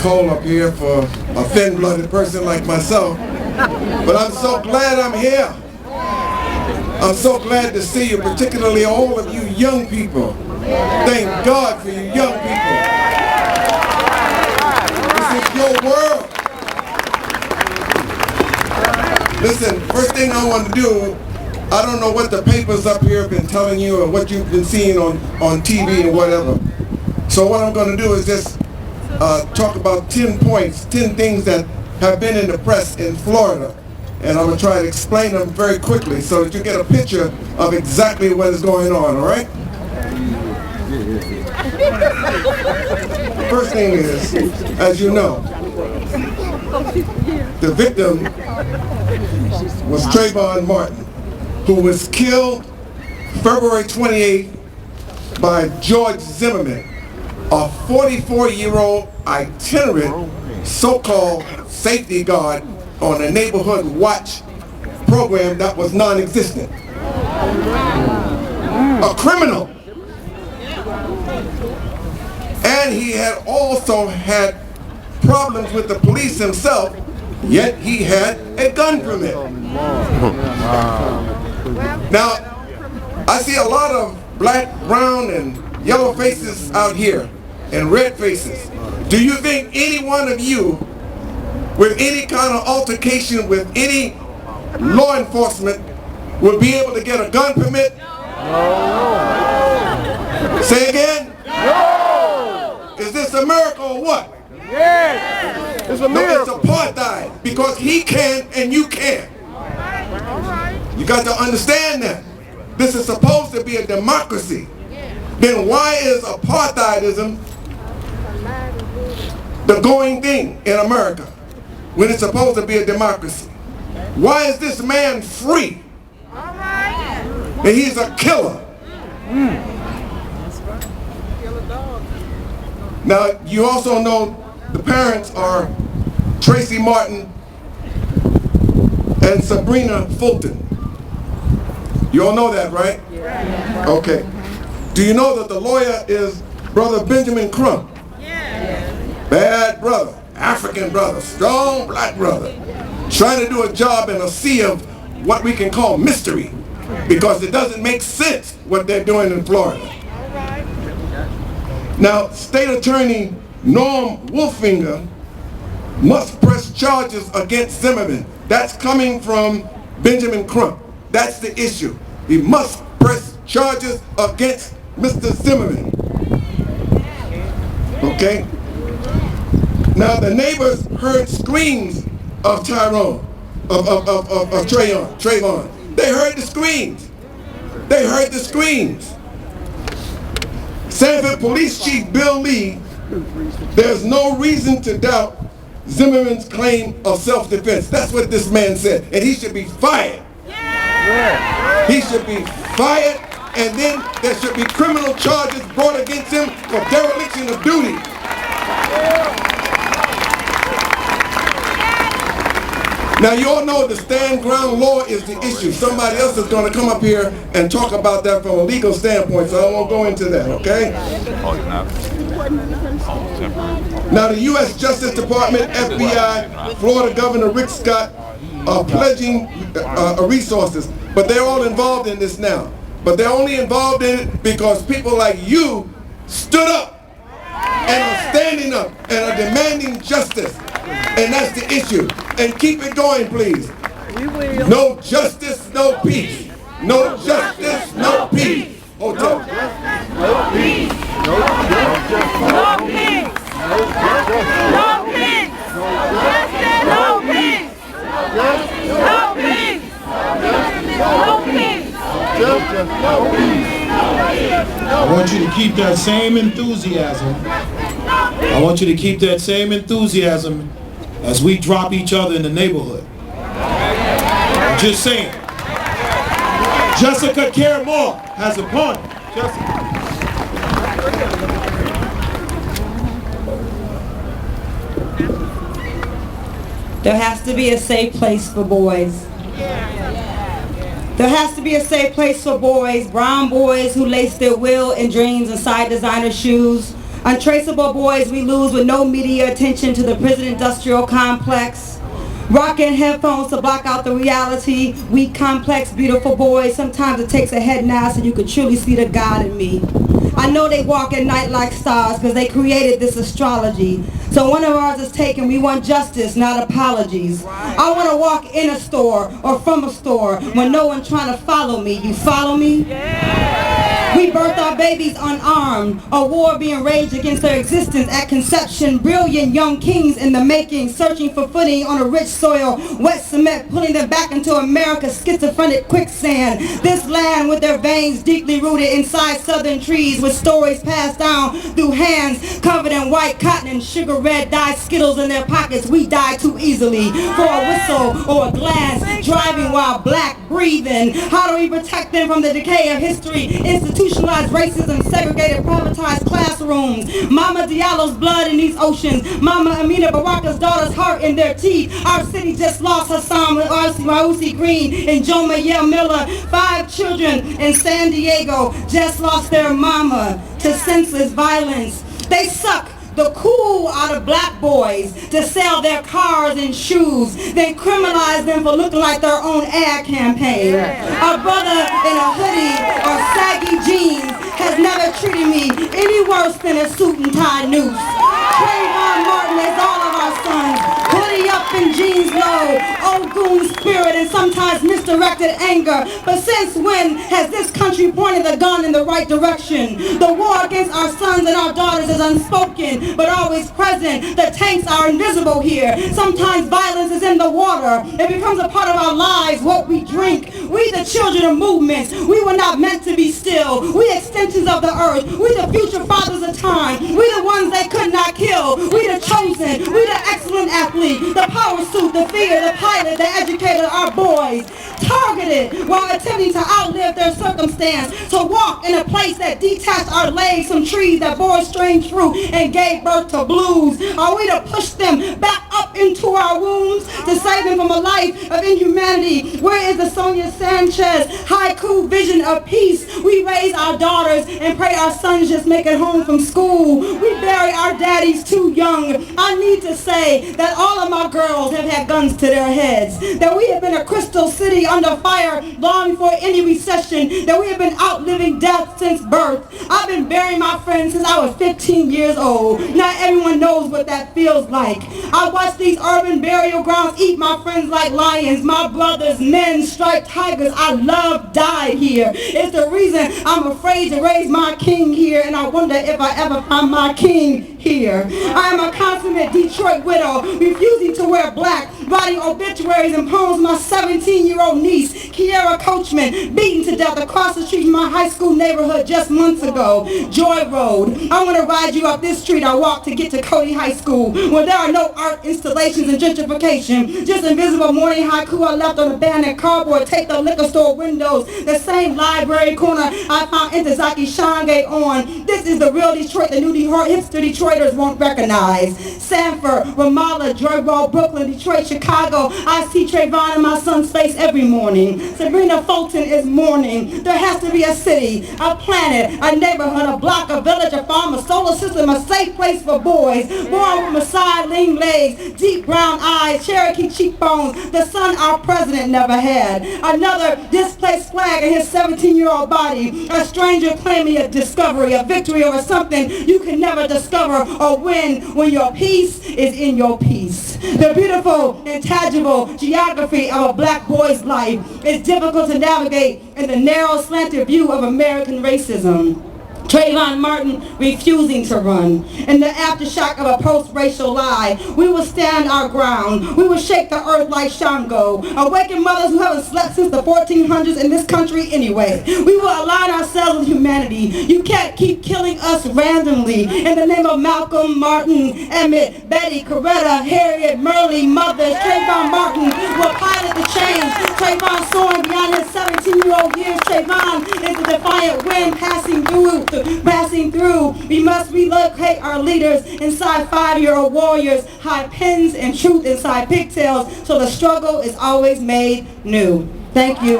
cold up here for a thin-blooded person like myself, but I'm so glad I'm here. I'm so glad to see you, particularly all of you young people. Thank God for you young people. This is your world. Listen, first thing I want to do, I don't know what the papers up here have been telling you or what you've been seeing on TV and whatever. So what I'm going to do is just talk about 10 points, 10 things that have been in the press in Florida. And I'm going to try to explain them very quickly so that you get a picture of exactly what is going on, all right? First thing is, as you know, the victim was Trayvon Martin, who was killed February 28th by George Zimmerman, a 44-year-old itinerant so-called safety guard on a neighborhood watch program that was non-existent. A criminal. And he had also had problems with the police himself, yet he had a gun permit. Now, I see a lot of black, brown, and yellow faces out here, and red faces. Do you think any one of you, with any kind of altercation with any law enforcement, would be able to get a gun permit? No. Say again? No. Is this America or what? Yes. It's a miracle. No, it's apartheid, because he can and you can't. You got to understand that. This is supposed to be a democracy. Then why is apartheidism the going thing in America when it's supposed to be a democracy? Why is this man free? And he's a killer. Now, you also know the parents are Tracy Martin and Sabrina Fulton. You all know that, right? Yeah. Okay. Do you know that the lawyer is Brother Benjamin Crump? Yeah. Bad brother, African brother, strong black brother, trying to do a job in a sea of what we can call mystery, because it doesn't make sense what they're doing in Florida. Now, State Attorney Norm Wolfinger must press charges against Zimmerman. That's coming from Benjamin Crump. That's the issue. He must press charges against Mr. Zimmerman. Okay? Now, the neighbors heard screams of Trayvon. They heard the screams. They heard the screams. Sanford Police Chief Bill Lee, there's no reason to doubt Zimmerman's claim of self-defense. That's what this man said, and he should be fired. Yeah. He should be fired, and then there should be criminal charges brought against him for dereliction of duty. Now, you all know the stand ground law is the issue. Somebody else is going to come up here and talk about that from a legal standpoint, so I won't go into that, okay? Now, the U.S. Justice Department, FBI, Florida Governor Rick Scott are pledging resources, but they're all involved in this now. But they're only involved in it because people like you stood up and are standing up and are demanding justice. And that's the issue. And keep it going, please. No justice, no peace. No justice, no peace. Hotel. No justice, no peace. No justice, no peace. No justice, no peace. No justice, no peace. No peace. No peace. I want you to keep that same enthusiasm. I want you to keep that same enthusiasm as we drop each other in the neighborhood. I'm just saying. Jessica Care-Moore has a point. Jessica. There has to be a safe place for boys. There has to be a safe place for boys, brown boys who lace their will and dreams inside designer shoes, Untraceable boys we lose with no media attention to the prison industrial complex. Rocking headphones to block out the reality. Weak, complex, beautiful boys. Sometimes it takes a head nod so you can truly see the God in me. I know they walk at night like stars because they created this astrology. So one of ours is taken. We want justice, not apologies. I want to walk in a store or from a store when no one's trying to follow me. You follow me? We birthed our babies unarmed, a war being raged against their existence at conception. Brilliant young kings in the making, searching for footing on a rich soil, wet cement, pulling them back into America's schizophrenic quicksand. This land with their veins deeply rooted inside southern trees, with stories passed down through hands covered in white cotton and sugar red dyed Skittles in their pockets. We die too easily for a whistle or a glance, driving while black, breathing. How do we protect them from the decay of history? Institutionalized racism, segregated, privatized classrooms. Mama Diallo's blood in these oceans. Mama Amina Baraka's daughter's heart in their teeth. Our city just lost Hassan Mausi Green and Joe Mayel Miller. 5 children in San Diego just lost their mama to senseless violence. They suck the cool out of black boys to sell their cars and shoes, then criminalize them for looking like their own ad campaign. A brother in a hoodie or saggy jeans has never treated me any worse than a suit and tie noose. Trayvon Martin is all of our sons, hoodie up and jeans low, old goon spirit and sometimes misdirected anger. But since when has this country pointed the gun in the right direction? The war against our sons and our daughters is unspoken, but always present. The tanks are invisible here. Sometimes violence is in the water. It becomes a part of our lives, what we drink. We the children of movements. We were not meant to be still. We extensions of the earth. We the future fathers of time. We the ones they could not kill. We the chosen. We the excellent athlete. The power suit, the fear, the pilot, the educator, our boys. Targeted while attempting to outlive their circumstance. To walk in a place that detached our legs from trees that bore strange fruit and gave birth to blues. Are we to push them back up into our wombs to save them from a life of inhumanity? Where is the Sonia Sanchez haiku vision of peace? We raise our daughters and pray our sons just make it home from school. We bury our daddies too young. I need to say that all of my girls have had guns to their heads. That we have been a crystal city under fire long before any recession. That we have been outliving death since birth. I've been burying my friends since I was 15 years old. Not everyone knows what that feels like. I watch these urban burial grounds eat my friends like lions. My brothers, men, striped tigers I love died here. It's the reason I'm afraid to raise my king here, and I wonder if I ever find my king here. I am a consummate Detroit widow, refusing to wear black, writing obituaries and poems. My 17-year-old niece, Kiara Coachman, beaten to death across the street from my high school neighborhood just months ago. Joy Road. I want to ride you up this street I walked to get to Cody High School, where there are no art installations and gentrification. Just invisible morning haiku I left on abandoned cardboard, take the liquor store windows. The same library corner I found Intozaki Shange on. This is the real Detroit, the new hipster Detroiters won't recognize. Sanford, Ramallah, Joy Road, Brooklyn, Detroit, Chicago. I see Trayvon in my son's face every morning. Sabrina Fulton is mourning. There has to be a city, a planet, a neighborhood, a block, a village, a farm, a solar system, a safe place for boys. Born with Maasai lean legs, deep brown eyes, Cherokee cheekbones, the son our president never had. Another displaced flag in his 17-year-old body. A stranger claiming a discovery, a victory over something you can never discover or win when your peace is in your peace. The beautiful, intangible geography of a black boy's life is difficult to navigate in the narrow, slanted view of American racism. Trayvon Martin refusing to run. In the aftershock of a post-racial lie, we will stand our ground. We will shake the earth like Shango. Awaken mothers who haven't slept since the 1400s in this country anyway. We will align ourselves with humanity. You can't keep killing us randomly. In the name of Malcolm, Martin, Emmett, Betty, Coretta, Harriet, Murley, mothers, Trayvon Martin will pilot the change. Trayvon soaring beyond his 17-year-old years. Trayvon is the defiant wind passing through. We must relocate our leaders inside 5-year-old warriors, hide pins and truth inside pigtails, so the struggle is always made new. Thank you.